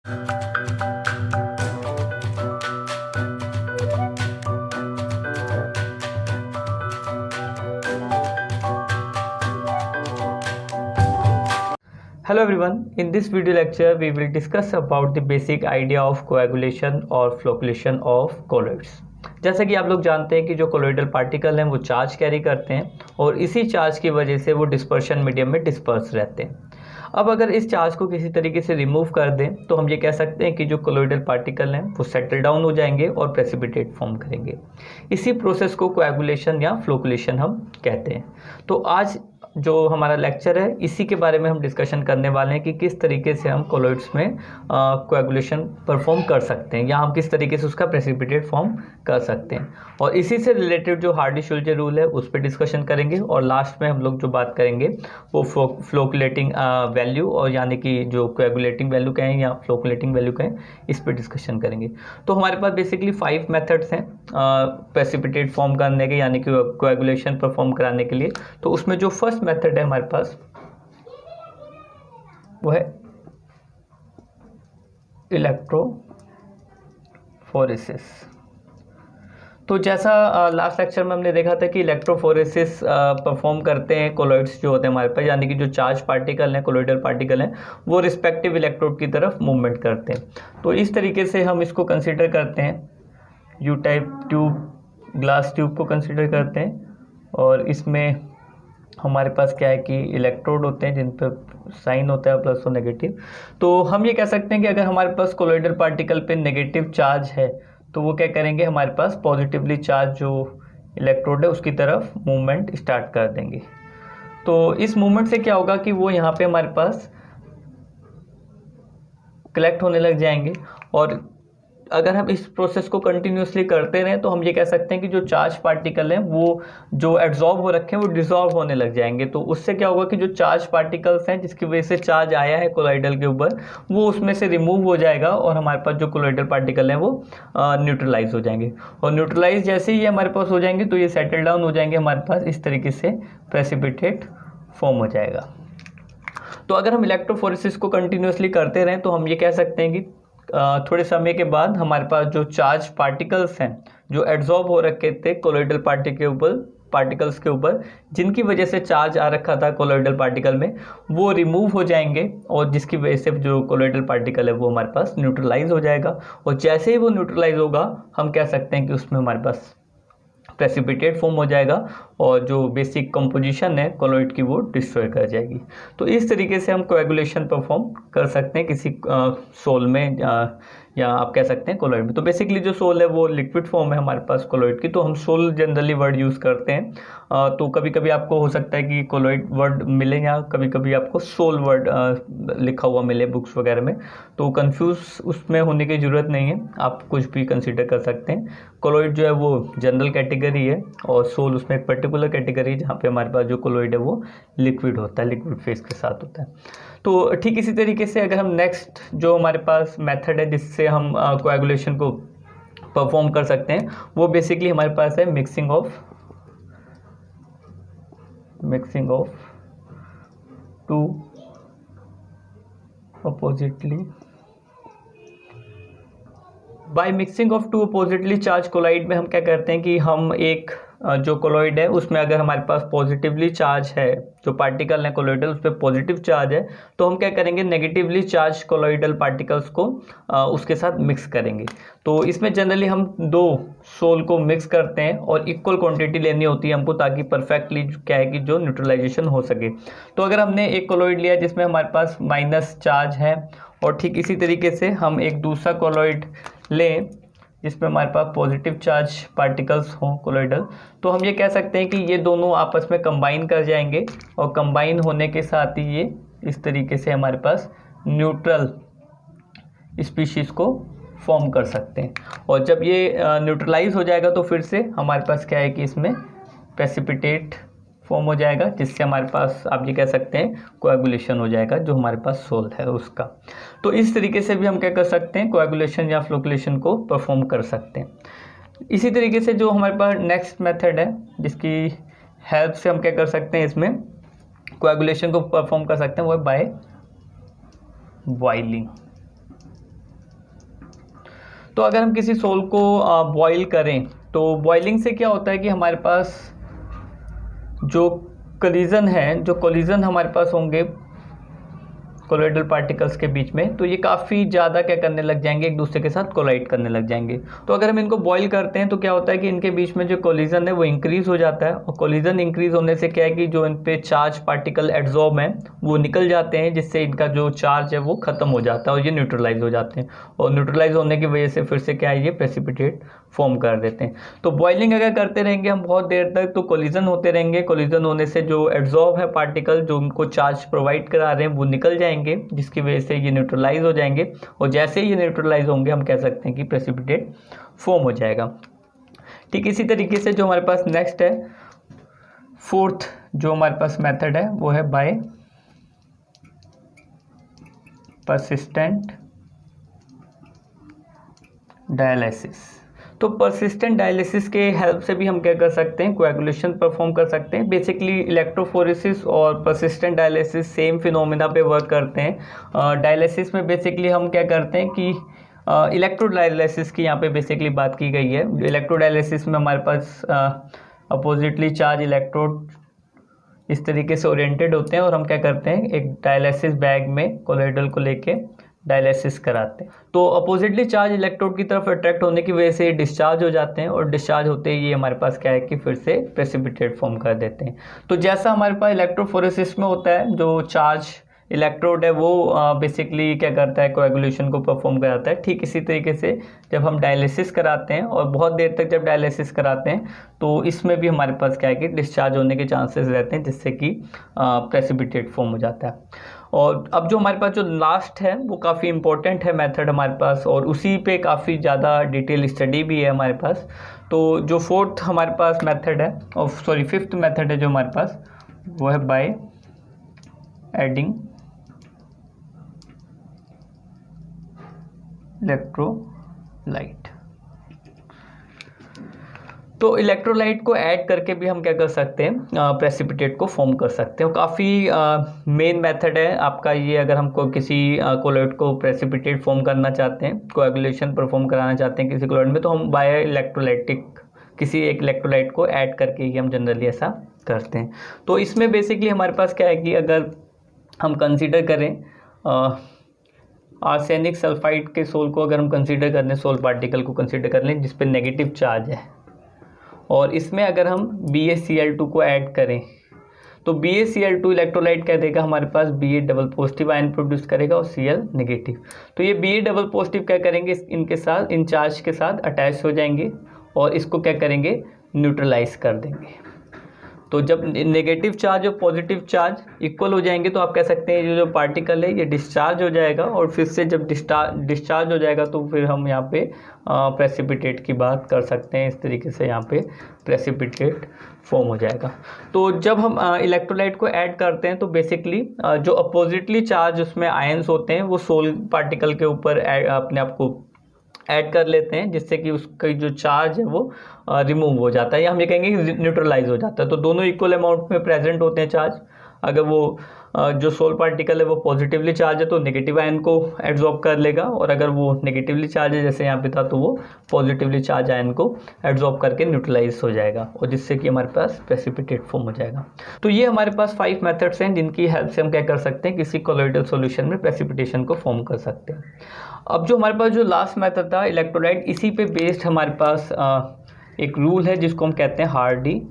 Hello everyone, in this video lecture we will discuss about the basic idea of coagulation और flocculation of colloids। जैसा कि आप लोग जानते हैं कि जो कोलोइडल पार्टिकल हैं वो चार्ज कैरी करते हैं और इसी चार्ज की वजह से वो डिस्पर्शन मीडियम में डिस्पर्स रहते हैं। अब अगर इस चार्ज को किसी तरीके से रिमूव कर दें तो हम ये कह सकते हैं कि जो कोलोइडल पार्टिकल हैं वो सेटल डाउन हो जाएंगे और प्रेसिपिटेट फॉर्म करेंगे। इसी प्रोसेस को कोएगुलेशन या फ्लोकुलेशन हम कहते हैं। तो आज जो हमारा लेक्चर है इसी के बारे में हम डिस्कशन करने वाले हैं कि किस तरीके से हम कोलोइड्स में कोएगुलेशन परफॉर्म कर सकते हैं या हम किस तरीके से उसका प्रेसिपिटेट फॉर्म कर सकते हैं, और इसी से रिलेटेड जो हार्डी-शुल्ज़े रूल है उस पर डिस्कशन करेंगे और लास्ट में हम लोग जो बात करेंगे वो फ्लोकुलेटिंग वैल्यू और यानी कि जो कोएगुलेटिंग वैल्यू कहें या फ्लोकुलेटिंग वैल्यू कहें इस पर डिस्कशन करेंगे। तो हमारे पास बेसिकली 5 मेथड्स हैं प्रेसिपिटेट फॉर्म करने के यानी कि कोएगुलेशन परफॉर्म कराने के लिए। तो उसमें जो फर्स्ट मेथड है हमारे पास वो है इलेक्ट्रोफोरेसिस। तो जैसा लास्ट लेक्चर में हमने देखा था कि इलेक्ट्रोफोरेसिस परफॉर्म करते हैं कोलोइड्स जो होते हैं हमारे पास, यानी कि जो चार्ज पार्टिकल हैं कोलोइडल पार्टिकल हैं वो रिस्पेक्टिव इलेक्ट्रोड की तरफ मूवमेंट करते हैं। तो इस तरीके से हम इसको कंसीडर करते हैं, you type tube glass tube को कंसीडर करते हैं और इसमें हमारे पास क्या है कि इलेक्ट्रोड होते हैं जिन पर साइन होता है प्लस और नेगेटिव। तो हम ये कह सकते हैं कि अगर हमारे पास कोलोइडल पार्टिकल पे नेगेटिव चार्ज है तो वो क्या करेंगे, हमारे पास पॉजिटिवली चार्ज जो इलेक्ट्रोड है उसकी तरफ मूवमेंट स्टार्ट कर देंगे। तो इस मूवमेंट से क्या होगा कि वो यहाँ पे हमारे पास कलेक्ट होने लग जाएंगे, और अगर हम इस प्रोसेस को कंटिन्यूसली करते रहें तो हम ये कह सकते हैं कि जो चार्ज पार्टिकल हैं वो जो एड्जॉर्ब हो रखे हैं वो डिसॉल्व होने लग जाएंगे। तो उससे क्या होगा कि जो चार्ज पार्टिकल्स हैं जिसकी वजह से चार्ज आया है कोलोइडल के ऊपर वो उसमें से रिमूव हो जाएगा और हमारे पास जो कोलोइडल पार्टिकल हैं वो न्यूट्रलाइज हो जाएंगे, और न्यूट्रलाइज जैसे ही हमारे पास हो जाएंगे तो ये सेटल डाउन हो जाएंगे हमारे पास, इस तरीके से प्रेसिपिटेट फॉर्म हो जाएगा। तो अगर हम इलेक्ट्रोफोरेसिस को कंटिन्यूसली करते रहें तो हम ये कह सकते हैं कि थोड़े समय के बाद हमारे पास जो चार्ज पार्टिकल्स हैं जो एड्जॉर्ब हो रखे थे कोलोइडल पार्टिकल्स के ऊपर जिनकी वजह से चार्ज आ रखा था कोलोइडल पार्टिकल में वो रिमूव हो जाएंगे, और जिसकी वजह से जो कोलोइडल पार्टिकल है वो हमारे पास न्यूट्रलाइज हो जाएगा, और जैसे ही वो न्यूट्रलाइज होगा हम कह सकते हैं कि उसमें हमारे पास प्रेसिपिटेट फॉर्म हो जाएगा और जो बेसिक कंपोजिशन है कोलोइड की वो डिस्ट्रॉय कर जाएगी। तो इस तरीके से हम कोएगुलेशन परफॉर्म कर सकते हैं किसी सोल में या आप कह सकते हैं कोलोइड में। तो बेसिकली जो सोल है वो लिक्विड फॉर्म है हमारे पास कोलोइड की, तो हम सोल जनरली वर्ड यूज़ करते हैं। तो कभी कभी आपको हो सकता है कि कोलोइड वर्ड मिले या कभी कभी आपको सोल वर्ड लिखा हुआ मिले बुक्स वगैरह में, तो कंफ्यूज उसमें होने की ज़रूरत नहीं है, आप कुछ भी कंसिडर कर सकते हैं। कोलोइड जो है वो जनरल कैटेगरी है और सोल उसमें एक पर्टिकुलर कैटेगरी है जहाँ पे हमारे पास जो कोलोइड है वो लिक्विड होता है, लिक्विड फेस के साथ होता है। तो ठीक इसी तरीके से अगर हम नेक्स्ट जो हमारे पास मेथड है जिससे हम कोएगुलेशन को परफॉर्म कर सकते हैं वो बेसिकली हमारे पास है mixing of two oppositely by mixing of two oppositely charge colloid में हम क्या करते हैं कि हम एक जो कोलोइड है उसमें अगर हमारे पास पॉजिटिवली चार्ज है, जो पार्टिकल है कोलोइडल उस पर पॉजिटिव चार्ज है, तो हम क्या करेंगे नेगेटिवली चार्ज कोलोइडल पार्टिकल्स को उसके साथ मिक्स करेंगे। तो इसमें जनरली हम 2 सोल को मिक्स करते हैं और इक्वल क्वांटिटी लेनी होती है हमको ताकि परफेक्टली क्या है कि जो न्यूट्रलाइजेशन हो सके। तो अगर हमने एक कोलोइड लिया जिसमें हमारे पास माइनस चार्ज है और ठीक इसी तरीके से हम एक दूसरा कोलोइड लें जिसमें हमारे पास पॉजिटिव चार्ज पार्टिकल्स हों कोलोइडल, तो हम ये कह सकते हैं कि ये दोनों आपस में कंबाइन कर जाएंगे और कंबाइन होने के साथ ही ये इस तरीके से हमारे पास न्यूट्रल स्पीशीज़ को फॉर्म कर सकते हैं। और जब ये न्यूट्रलाइज हो जाएगा तो फिर से हमारे पास क्या है कि इसमें प्रेसिपिटेट फॉर्म हो जाएगा जिससे हमारे पास आप ये कह सकते हैं कोएगुलेशन हो जाएगा जो हमारे पास सोल है उसका। तो इस तरीके से भी हम क्या कर सकते हैं कोएगुलेशन या फ्लोकुलेशन को परफॉर्म कर सकते हैं। इसी तरीके से जो हमारे पास नेक्स्ट मेथड है जिसकी हेल्प से हम क्या कर सकते हैं इसमें कोएगुलेशन को परफॉर्म कर सकते हैं वो है बाय बॉइलिंग। तो अगर हम किसी सोल को बॉईल करें तो बॉइलिंग से क्या होता है कि हमारे पास जो कोलिजन हमारे पास होंगे कोलोइडल पार्टिकल्स के बीच में, तो ये काफ़ी ज़्यादा क्या करने लग जाएंगे, एक दूसरे के साथ कोलाइड करने लग जाएंगे। तो अगर हम इनको बॉईल करते हैं तो क्या होता है कि इनके बीच में जो कोलिजन है वो इंक्रीज़ हो जाता है, और कोलिजन इंक्रीज़ होने से क्या है कि जो इन पे चार्ज पार्टिकल एड्जॉर्ब हैं वो निकल जाते हैं, जिससे इनका जो चार्ज है वो ख़त्म हो जाता है और ये न्यूट्रलाइज हो जाते हैं, और न्यूट्रलाइज होने की वजह से फिर से क्या है, ये प्रेसिपिटेट फॉर्म कर देते हैं। तो बॉइलिंग अगर करते रहेंगे हम बहुत देर तक तो कोलिजन होते रहेंगे, कोलिजन होने से जो एड्जॉर्ब है पार्टिकल जो उनको चार्ज प्रोवाइड करा रहे हैं वो निकल जाएंगे, जिसकी वजह से ये न्यूट्रलाइज हो जाएंगे, और जैसे ही ये न्यूट्रलाइज होंगे हम कह सकते हैं कि प्रेसिपिटेट फॉर्म हो जाएगा। ठीक इसी तरीके से जो हमारे पास नेक्स्ट है, फोर्थ जो हमारे पास मेथड है वो है बाय परसिस्टेंट डायलिसिस। तो परसिस्टेंट डायलिसिस के हेल्प से भी हम क्या कर सकते हैं, कोएगुलेशन परफॉर्म कर सकते हैं। बेसिकली इलेक्ट्रोफोरेसिस और परसिस्टेंट डायलिसिस सेम फिनोमेना पे वर्क करते हैं। डायलिसिस में बेसिकली हम क्या करते हैं कि इलेक्ट्रोडायलिसिस की यहाँ पे बेसिकली बात की गई है। इलेक्ट्रोडायलिसिस में हमारे पास अपोजिटली चार्ज इलेक्ट्रोड इस तरीके से ओरिएंटेड होते हैं, और हम क्या करते हैं एक डायलिसिस बैग में कोलोइडल को लेके डायलिसिस कराते हैं। तो अपोजिटली चार्ज इलेक्ट्रोड की तरफ अट्रैक्ट होने की वजह से डिस्चार्ज हो जाते हैं, और डिस्चार्ज होते ही ये हमारे पास क्या है कि फिर से प्रेसिपिटेट फॉर्म कर देते हैं। तो जैसा हमारे पास इलेक्ट्रोफोरेसिस में होता है, जो चार्ज इलेक्ट्रोड है वो बेसिकली क्या करता है, कोएगुलेशन को परफॉर्म कराता है, ठीक इसी तरीके से जब हम डायलिसिस कराते हैं और बहुत देर तक जब डायलिसिस कराते हैं तो इसमें भी हमारे पास क्या है कि डिस्चार्ज होने के चांसेस रहते हैं, जिससे कि प्रेसिपिटेट फॉर्म हो जाता है। और अब जो हमारे पास जो लास्ट है वो काफ़ी इंपॉर्टेंट है मेथड हमारे पास, और उसी पे काफ़ी ज़्यादा डिटेल स्टडी भी है हमारे पास। तो जो फोर्थ हमारे पास मेथड है, और फिफ्थ मेथड है जो हमारे पास, वो है बाय एडिंग इलेक्ट्रोलाइट। तो इलेक्ट्रोलाइट को ऐड करके भी हम क्या कर सकते हैं, प्रेसिपिटेट को फॉर्म कर सकते हैं। काफ़ी मेन मेथड है आपका ये, अगर हमको किसी कोलोइड को प्रेसिपिटेट फॉर्म करना चाहते हैं, कोएगुलेशन परफॉर्म कराना चाहते हैं किसी कोलोइड में, तो हम बाय इलेक्ट्रोलाइटिक किसी एक इलेक्ट्रोलाइट को ऐड करके ही हम जनरली ऐसा करते हैं। तो इसमें बेसिकली हमारे पास क्या है कि अगर हम कंसीडर करें आर्सेनिक सल्फाइड के सोल को, अगर हम कंसीडर कर लें, सोल पार्टिकल को कंसीडर कर लें जिस पे नेगेटिव चार्ज है, और इसमें अगर हम BaCl2 को ऐड करें तो BaCl2 इलेक्ट्रोलाइट क्या देगा, हमारे पास Ba double positive ion produce करेगा और Cl नेगेटिव। तो ये Ba डबल पॉजिटिव क्या करेंगे, इनके साथ इन चार्ज के साथ अटैच हो जाएंगे और इसको क्या करेंगे, न्यूट्रलाइज कर देंगे। तो जब नेगेटिव चार्ज और पॉजिटिव चार्ज इक्वल हो जाएंगे तो आप कह सकते हैं ये जो पार्टिकल है ये डिस्चार्ज हो जाएगा, और फिर से जब डिस्चार्ज हो जाएगा तो फिर हम यहाँ पे प्रेसिपिटेट की बात कर सकते हैं। इस तरीके से यहाँ पे प्रेसिपिटेट फॉर्म हो जाएगा। तो जब हम इलेक्ट्रोलाइट को ऐड करते हैं तो बेसिकली जो अपोजिटली चार्ज उसमें आयंस होते हैं वो सोल पार्टिकल के ऊपर अपने आप को ऐड कर लेते हैं, जिससे कि उसका जो चार्ज है वो रिमूव हो जाता है, या हम ये कहेंगे न्यूट्रलाइज हो जाता है। तो दोनों इक्वल अमाउंट में प्रेजेंट होते हैं चार्ज। अगर वो जो सोल पार्टिकल है वो पॉजिटिवली चार्ज है तो नेगेटिव आयन को एब्जॉर्ब कर लेगा, और अगर वो नेगेटिवली चार्ज है जैसे यहाँ पे था तो वो पॉजिटिवली चार्ज आयन को एब्जॉर्ब करके न्यूट्रलाइज हो जाएगा, और जिससे कि हमारे पास प्रेसिपिटेट फॉर्म हो जाएगा। तो ये हमारे पास 5 मेथड्स हैं जिनकी हेल्प से हम क्या कर सकते हैं, किसी कोलोइडल सॉल्यूशन में प्रेसिपिटेशन को फॉर्म कर सकते हैं। अब जो हमारे पास जो लास्ट मेथड था इलेक्ट्रोलाइट, इसी पे बेस्ड हमारे पास एक रूल है जिसको हम कहते हैं हार्डी-शुल्जे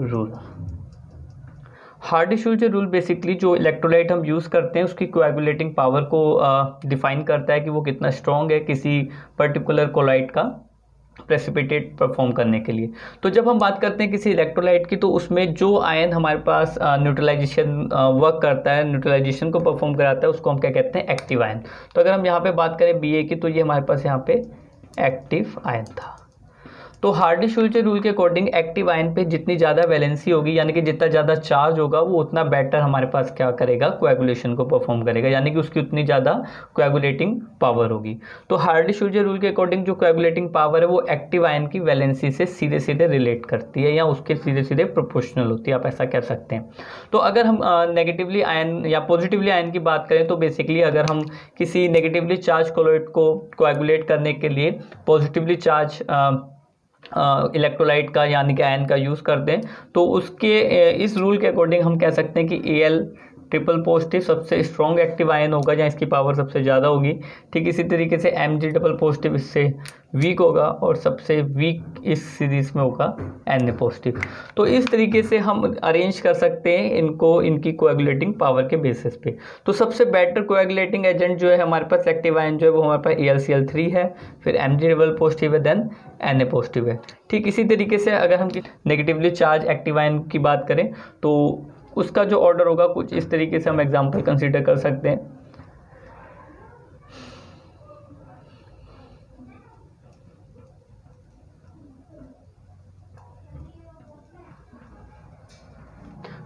रूल। हार्डी-शुल्जे रूल बेसिकली जो इलेक्ट्रोलाइट हम यूज़ करते हैं उसकी कोएगुलेटिंग पावर को डिफाइन करता है कि वो कितना स्ट्रॉन्ग है किसी पर्टिकुलर कोलाइट का प्रेसिपिटेट परफॉर्म करने के लिए। तो जब हम बात करते हैं किसी इलेक्ट्रोलाइट की तो उसमें जो आयन हमारे पास न्यूट्रलाइजेशन वर्क करता है, न्यूट्रलाइजेशन को परफॉर्म कराता है, उसको हम क्या कहते हैं, एक्टिव आयन। तो अगर हम यहाँ पे बात करें Ba की तो ये हमारे पास यहाँ पे एक्टिव आयन था। तो हार्डी-शुल्ज़े रूल के अकॉर्डिंग एक्टिव आयन पे जितनी ज़्यादा वैलेंसी होगी, यानी कि जितना ज़्यादा चार्ज होगा, वो उतना बेटर हमारे पास क्या करेगा, कोएगुलेशन को परफॉर्म करेगा, यानी कि उसकी उतनी ज़्यादा कोएगुलेटिंग पावर होगी। तो हार्डी-शुल्ज़े रूल के अकॉर्डिंग जो कोएगुलेटिंग पावर है वो एक्टिव आयन की वैलेंसी से सीधे सीधे रिलेट करती है या उसके सीधे सीधे प्रोपोर्शनल होती है, आप ऐसा कह सकते हैं। तो अगर हम नेगेटिवली आयन या पॉजिटिवली आयन की बात करें तो बेसिकली अगर हम किसी नेगेटिवली चार्ज कोलोइड को कोएगुलेट करने के लिए पॉजिटिवली चार्ज इलेक्ट्रोलाइट का यानी कि आयन का यूज़ करते हैं, तो उसके इस रूल के अकॉर्डिंग हम कह सकते हैं कि Al ट्रिपल पॉजिटिव सबसे स्ट्रॉन्ग एक्टिव आयन होगा जहाँ इसकी पावर सबसे ज़्यादा होगी। ठीक इसी तरीके से Mg डबल पॉजिटिव इससे वीक होगा और सबसे वीक इस सीरीज़ में होगा Na पॉजिटिव। तो इस तरीके से हम अरेंज कर सकते हैं इनको इनकी कोएगुलेटिंग पावर के बेसिस पे। तो सबसे बेटर कोएगुलेटिंग एजेंट जो है हमारे पास एक्टिव आयन जो है वो हमारे पास AlCl3 है, फिर Mg डबल पॉजिटिव है, देन Na पॉजिटिव है। ठीक इसी तरीके से अगर हम नेगेटिवली चार्ज एक्टिव आयन की बात करें तो उसका जो ऑर्डर होगा कुछ इस तरीके से हम एग्जांपल कंसीडर कर सकते हैं।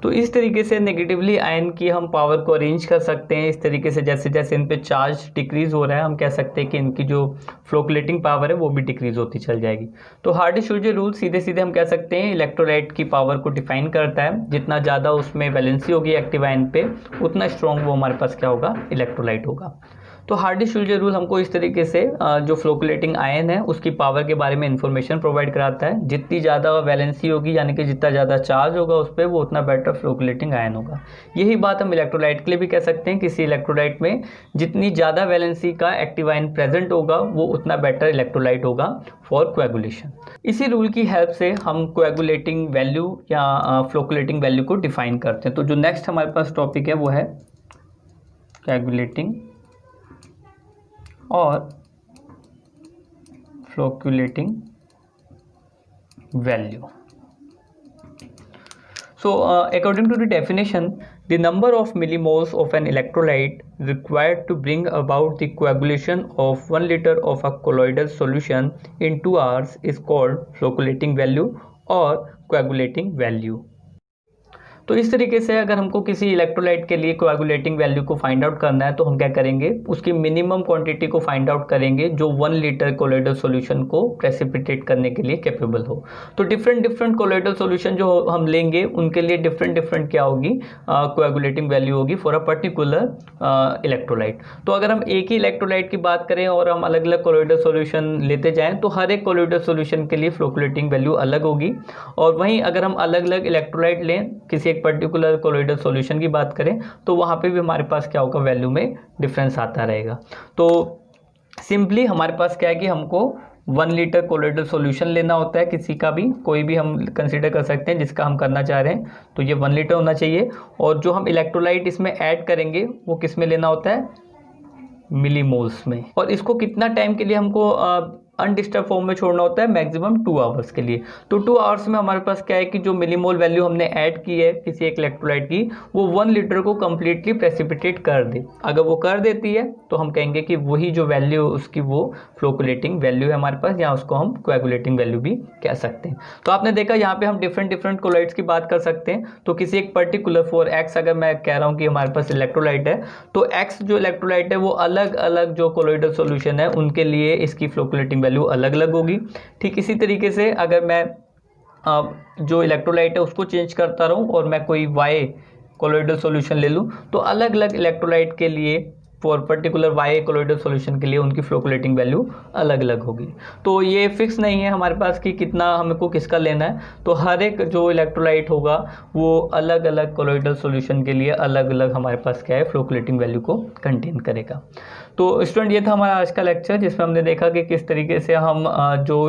तो इस तरीके से नेगेटिवली आयन की हम पावर को अरेंज कर सकते हैं इस तरीके से, जैसे जैसे इन पे चार्ज डिक्रीज हो रहा है हम कह सकते हैं कि इनकी जो फ्लोकुलेटिंग पावर है वो भी डिक्रीज होती चल जाएगी। तो हार्डी-शुल्ज़े रूल सीधे सीधे हम कह सकते हैं इलेक्ट्रोलाइट की पावर को डिफाइन करता है। जितना ज़्यादा उसमें वैलेंसी होगी एक्टिव आयन पे उतना स्ट्रॉन्ग वो हमारे पास क्या होगा, इलेक्ट्रोलाइट होगा। तो हार्डी-शुल्ज़े रूल हमको इस तरीके से जो फ्लोकुलेटिंग आयन है उसकी पावर के बारे में इंफॉर्मेशन प्रोवाइड कराता है। जितनी ज़्यादा वैलेंसी होगी यानी कि जितना ज़्यादा चार्ज होगा उस पर वो उतना बेटर फ्लोकुलेटिंग आयन होगा। यही बात हम इलेक्ट्रोलाइट के लिए भी कह सकते हैं। किसी इलेक्ट्रोलाइट में जितनी ज़्यादा वैलेंसी का एक्टिव आयन प्रेजेंट होगा वो उतना बेटर इलेक्ट्रोलाइट होगा फॉर कोएगुलेशन। इसी रूल की हेल्प से हम कोएगुलेटिंग वैल्यू या फ्लोकुलेटिंग वैल्यू को डिफाइन करते हैं। तो जो नेक्स्ट हमारे पास टॉपिक है वो है कोएगुलेटिंग और फ्लोकुलेटिंग value. So according to the definition, the number of millimoles of an electrolyte required to bring about the coagulation of 1 liter of a colloidal solution in 2 hours is called flocculating value or coagulating value। तो इस तरीके से अगर हमको किसी electrolyte के लिए coagulating value को फाइंड आउट करना है तो हम क्या करेंगे, उसकी मिनिमम क्वांटिटी को फाइंड आउट करेंगे जो 1 लीटर कोलोइडल सॉल्यूशन को प्रेसिपिटेट करने के लिए कैपेबल हो। तो डिफरेंट डिफरेंट कोलोइडल सॉल्यूशन जो हम लेंगे उनके लिए डिफरेंट डिफरेंट क्या होगी, कोएगुलेटिंग वैल्यू होगी फॉर अ पर्टिकुलर इलेक्ट्रोलाइट। तो अगर हम एक ही इलेक्ट्रोलाइट की बात करें और हम अलग अलग कोलोइडल सॉल्यूशन लेते जाएँ तो हर एक कोलोइडल सॉल्यूशन के लिए फ्लोकुलेटिंग वैल्यू अलग होगी। और वहीं अगर हम अलग अलग इलेक्ट्रोलाइट लें, किसी पर्टिकुलर कोलोइडल सॉल्यूशन की बात करें तो वहाँ पे भी हमारे पास क्या होगा, वैल्यू में डिफरेंस आता रहेगा। तो सिंपली हमारे पास क्या है कि हमको 1 लीटर कोलोइडल सॉल्यूशन लेना होता है, किसी का भी कोई भी हम कंसीडर कर सकते हैं जिसका हम करना चाह रहे हैं। तो ये 1 लीटर होना चाहिए और जो हम इलेक्ट्रोलाइट इसमें ऐड करेंगे वो किस में लेना होता है, मिलीमोल्स में। और इसको कितना टाइम के लिए हमको अनडिस्टर्ब फॉर्म में छोड़ना होता है, मैक्सिमम 2 आवर्स के लिए। तो 2 आवर्स में हमारे पास क्या है कि जो मिलीमोल वैल्यू हमने ऐड की है किसी एक इलेक्ट्रोलाइट की वो 1 लीटर को कम्प्लीटली प्रेसिपिटेट कर दे। अगर वो कर देती है तो हम कहेंगे कि वही जो वैल्यू उसकी वो फ्लोकुलेटिंग वैल्यू है हमारे पास, या उसको हम कोएगुलेटिंग वैल्यू भी कह सकते हैं। तो आपने देखा यहाँ पे हम डिफरेंट डिफरेंट कोलोइड्स की बात कर सकते हैं। तो किसी एक पर्टिकुलर फॉर एक्स अगर मैं कह रहा हूँ कि हमारे पास इलेक्ट्रोलाइट है तो एक्स जो इलेक्ट्रोलाइट है वो अलग अलग जो कोलोइडल सॉल्यूशन है उनके लिए इसकी फ्लोकुलेटिंग वैल्यू अलग अलग होगी। ठीक इसी तरीके से अगर मैं जो इलेक्ट्रोलाइट है उसको चेंज करता रहूं और मैं कोई वाई कोलोइडल सॉल्यूशन ले लूं तो अलग अलग इलेक्ट्रोलाइट के लिए for particular Y colloidal solution के लिए उनकी फ्लोकुलेटिंग वैल्यू अलग अलग होगी। तो ये फिक्स नहीं है हमारे पास कि कितना हमको किसका लेना है। तो हर एक जो इलेक्ट्रोलाइट होगा वो अलग अलग कोलोइडल सॉल्यूशन के लिए अलग अलग हमारे पास क्या है, फ्लोकुलेटिंग वैल्यू को कंटेन करेगा। तो स्टूडेंट ये था हमारा आज का लेक्चर जिसमें हमने देखा कि किस तरीके से हम जो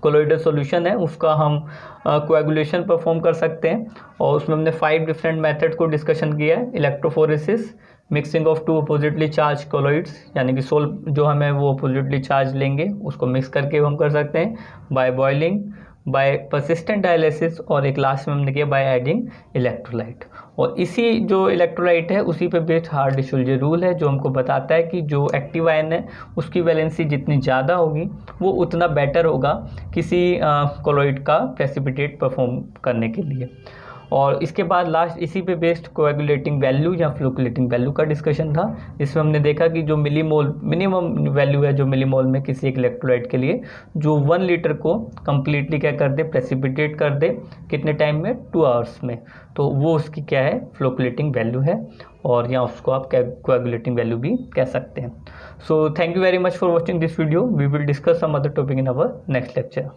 कोलोइडल सॉल्यूशन है उसका हम कोएगुलेशन परफॉर्म कर सकते हैं। और उसमें हमने 5 डिफरेंट मेथड को डिस्कशन किया है। Electrophoresis, mixing of 2 oppositely charge colloids, यानी कि सोल जो हमें वो अपोजिटली चार्ज लेंगे उसको मिक्स करके हम कर सकते हैं। By boiling, by persistent dialysis, और एक लास्ट में हमने किया बाय एडिंग इलेक्ट्रोलाइट। और इसी जो इलेक्ट्रोलाइट है उसी पे बेस्ड हार्ड-डिसोल्जर रूल है, जो हमको बताता है कि जो एक्टिव आयन है उसकी वैलेंसी जितनी ज़्यादा होगी वो उतना बेटर होगा किसी कोलॉइड का प्रेसिपिटेट परफॉर्म करने के लिए। और इसके बाद लास्ट इसी पे बेस्ड कोएगुलेटिंग वैल्यू या फ्लोकुलेटिंग वैल्यू का डिस्कशन था। इसमें हमने देखा कि जो मिलीमोल मिनिमम वैल्यू है जो मिलीमोल में किसी एक इलेक्ट्रोलाइट के लिए, जो 1 लीटर को कम्प्लीटली क्या कर दे, प्रेसिपिटेट कर दे, कितने टाइम में, 2 आवर्स में, तो वो उसकी क्या है, फ्लोकुलेटिंग वैल्यू है, और या उसको आप कोएगुलेटिंग वैल्यू भी कह सकते हैं। So thank you very much for watching this video. We will discuss some other topic in our next lecture.